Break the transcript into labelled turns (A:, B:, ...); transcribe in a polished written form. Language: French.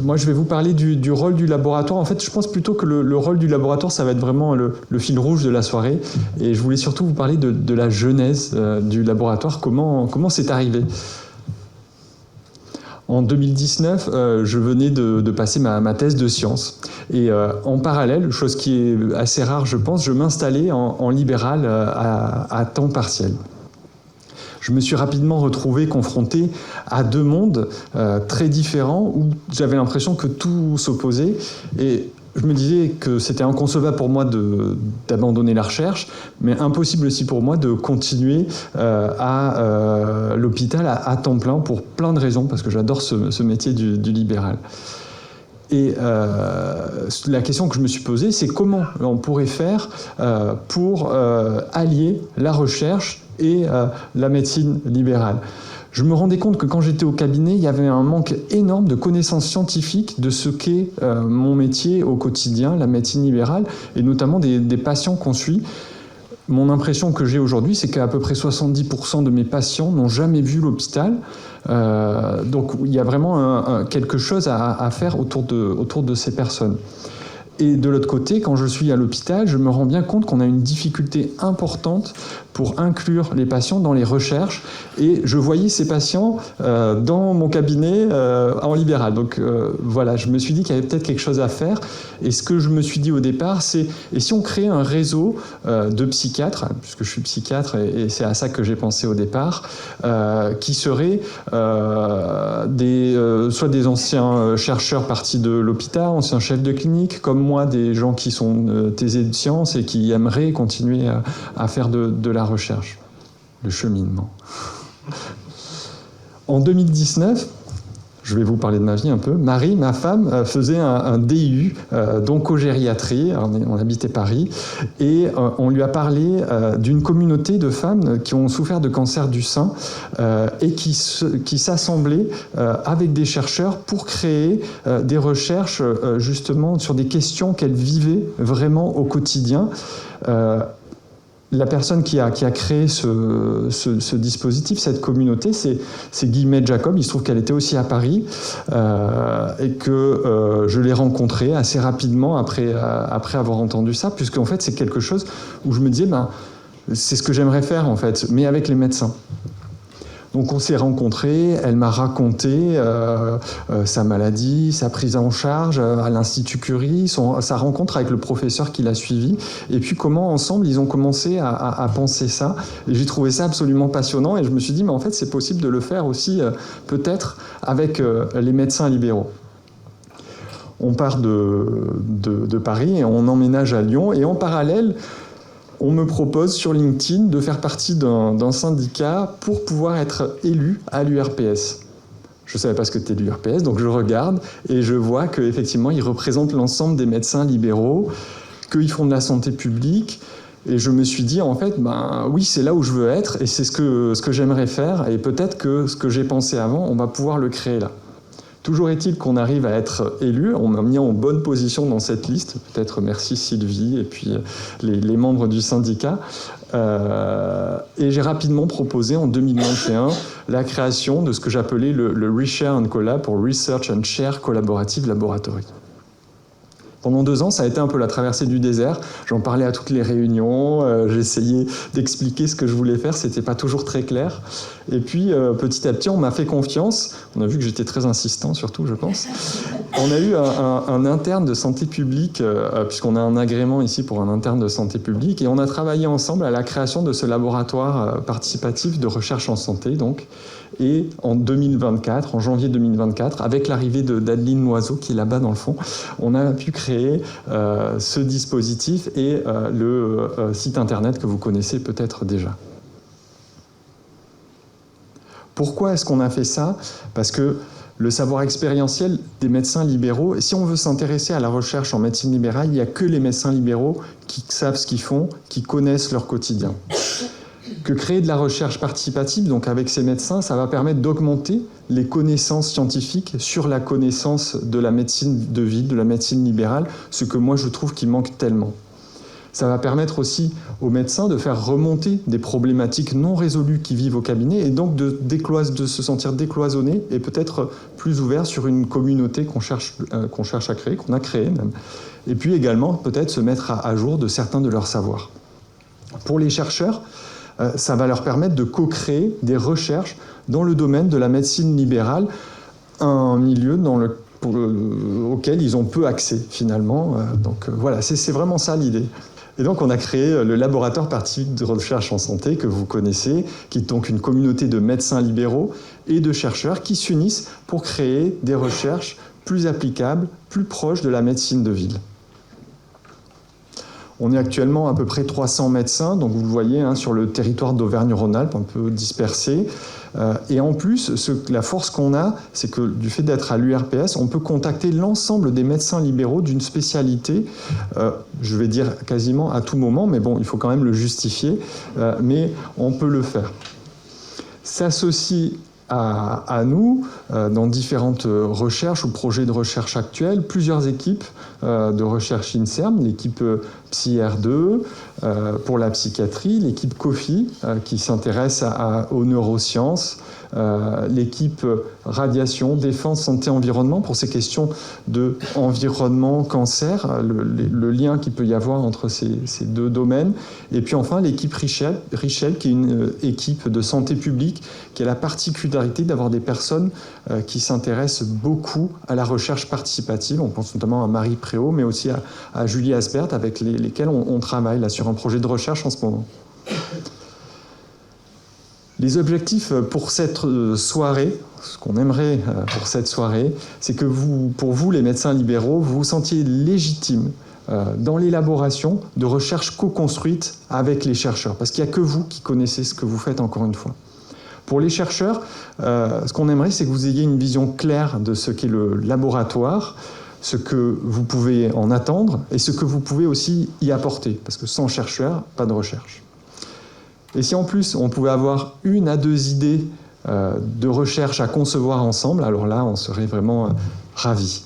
A: Moi, je vais vous parler du rôle du laboratoire. En fait, je pense plutôt que le rôle du laboratoire, ça va être vraiment le fil rouge de la soirée. Et je voulais surtout vous parler de la genèse du laboratoire, comment c'est arrivé. En 2019, je venais de passer ma thèse de sciences. Et en parallèle, chose qui est assez rare, je pense, je m'installais en libéral à temps partiel. Je me suis rapidement retrouvé confronté à deux mondes très différents où j'avais l'impression que tout s'opposait. Et je me disais que c'était inconcevable pour moi d'abandonner la recherche, mais impossible aussi pour moi de continuer à l'hôpital à temps plein pour plein de raisons, parce que j'adore ce métier du libéral. Et la question que je me suis posée, c'est comment on pourrait faire pour allier la recherche et la médecine libérale. Je me rendais compte que quand j'étais au cabinet, il y avait un manque énorme de connaissances scientifiques de ce qu'est mon métier au quotidien, la médecine libérale, et notamment des patients qu'on suit. Mon impression que j'ai aujourd'hui, c'est qu'à peu près 70% de mes patients n'ont jamais vu l'hôpital. Donc il y a vraiment quelque chose à faire autour de ces personnes. Et de l'autre côté, quand je suis à l'hôpital, je me rends bien compte qu'on a une difficulté importante pour inclure les patients dans les recherches. Et je voyais ces patients dans mon cabinet en libéral. Donc voilà, je me suis dit qu'il y avait peut-être quelque chose à faire. Et ce que je me suis dit au départ, c'est et si on créait un réseau de psychiatres, puisque je suis psychiatre et c'est à ça que j'ai pensé au départ, qui seraient soit des anciens chercheurs partis de l'hôpital, anciens chefs de clinique, comme moi, des gens qui sont thésés de sciences et qui aimeraient continuer à faire de la recherche, le cheminement. En 2019, je vais vous parler de ma vie un peu, Marie, ma femme, faisait un DU d'oncogériatrie, on habitait Paris, et on lui a parlé d'une communauté de femmes qui ont souffert de cancer du sein et qui s'assemblaient avec des chercheurs pour créer des recherches justement sur des questions qu'elles vivaient vraiment au quotidien. La personne qui a créé ce dispositif, cette communauté, c'est Guillemette Jacob. Il se trouve qu'elle était aussi à Paris et que je l'ai rencontrée assez rapidement après avoir entendu ça, puisqu'en fait, c'est quelque chose où je me disais, c'est ce que j'aimerais faire, en fait, mais avec les médecins. Donc on s'est rencontrés, elle m'a raconté sa maladie, sa prise en charge à l'Institut Curie, sa rencontre avec le professeur qui l'a suivi, et puis comment ensemble ils ont commencé à penser ça. Et j'ai trouvé ça absolument passionnant et je me suis dit, mais en fait c'est possible de le faire aussi peut-être avec les médecins libéraux. On part de Paris et on emménage à Lyon et en parallèle, on me propose sur LinkedIn de faire partie d'un syndicat pour pouvoir être élu à l'URPS. Je ne savais pas ce que c'était l'URPS, donc je regarde et je vois qu'effectivement, ils représentent l'ensemble des médecins libéraux, qu'ils font de la santé publique. Et je me suis dit, en fait, oui, c'est là où je veux être et c'est ce que j'aimerais faire. Et peut-être que ce que j'ai pensé avant, on va pouvoir le créer là. Toujours est-il qu'on arrive à être élu, on m'a mis en bonne position dans cette liste, peut-être merci Sylvie et puis les membres du syndicat. Et j'ai rapidement proposé en 2021 la création de ce que j'appelais le Reshare and Collab pour Research and Share Collaborative Laboratory. Pendant 2 ans, ça a été un peu la traversée du désert. J'en parlais à toutes les réunions, j'essayais d'expliquer ce que je voulais faire, c'était pas toujours très clair. Et puis, petit à petit, on m'a fait confiance. On a vu que j'étais très insistant, surtout, je pense. On a eu un interne de santé publique, puisqu'on a un agrément ici pour un interne de santé publique, et on a travaillé ensemble à la création de ce laboratoire participatif de recherche en santé, donc. Et en 2024, en janvier 2024, avec l'arrivée d'Adeline Loiseau, qui est là-bas dans le fond, on a pu créer ce dispositif et le site internet que vous connaissez peut-être déjà. Pourquoi est-ce qu'on a fait ça ? Parce que le savoir expérientiel des médecins libéraux, si on veut s'intéresser à la recherche en médecine libérale, il n'y a que les médecins libéraux qui savent ce qu'ils font, qui connaissent leur quotidien. Que créer de la recherche participative, donc avec ces médecins, ça va permettre d'augmenter les connaissances scientifiques sur la connaissance de la médecine de ville, de la médecine libérale, ce que moi je trouve qui manque tellement. Ça va permettre aussi aux médecins de faire remonter des problématiques non résolues qui vivent au cabinet et donc de se sentir décloisonnés et peut-être plus ouverts sur une communauté qu'on cherche à créer, qu'on a créée même. Et puis également peut-être se mettre à jour de certains de leurs savoirs. Pour les chercheurs, ça va leur permettre de co-créer des recherches dans le domaine de la médecine libérale, un milieu auquel ils ont peu accès finalement. Donc voilà, c'est vraiment ça l'idée. Et donc on a créé le laboratoire participatif de recherche en santé que vous connaissez, qui est donc une communauté de médecins libéraux et de chercheurs qui s'unissent pour créer des recherches plus applicables, plus proches de la médecine de ville. On est actuellement à peu près 300 médecins, donc vous le voyez sur le territoire d'Auvergne-Rhône-Alpes, un peu dispersé. Et en plus, la force qu'on a, c'est que du fait d'être à l'URPS, on peut contacter l'ensemble des médecins libéraux d'une spécialité, je vais dire quasiment à tout moment, mais bon, il faut quand même le justifier, mais on peut le faire. S'associe à nous, dans différentes recherches ou projets de recherche actuels, plusieurs équipes de recherche INSERM, l'équipe PsyR2 pour la psychiatrie, l'équipe COFI qui s'intéresse aux neurosciences, l'équipe radiation, défense, santé, environnement pour ces questions de environnement, cancer, le lien qu'il peut y avoir entre ces deux domaines. Et puis enfin l'équipe Richel, qui est une équipe de santé publique qui a la particularité d'avoir des personnes qui s'intéressent beaucoup à la recherche participative. On pense notamment à Marie Préau, mais aussi à Julie Asbert, avec lesquelles on travaille là, sur un projet de recherche en ce moment. Les objectifs pour cette soirée, ce qu'on aimerait pour cette soirée, c'est que pour vous, les médecins libéraux, vous vous sentiez légitimes dans l'élaboration de recherches co-construites avec les chercheurs, parce qu'il n'y a que vous qui connaissez ce que vous faites, encore une fois. Pour les chercheurs, ce qu'on aimerait, c'est que vous ayez une vision claire de ce qu'est le laboratoire, ce que vous pouvez en attendre et ce que vous pouvez aussi y apporter, parce que sans chercheurs, pas de recherche. Et si en plus on pouvait avoir 1 à 2 idées de recherche à concevoir ensemble, alors là on serait vraiment ravis.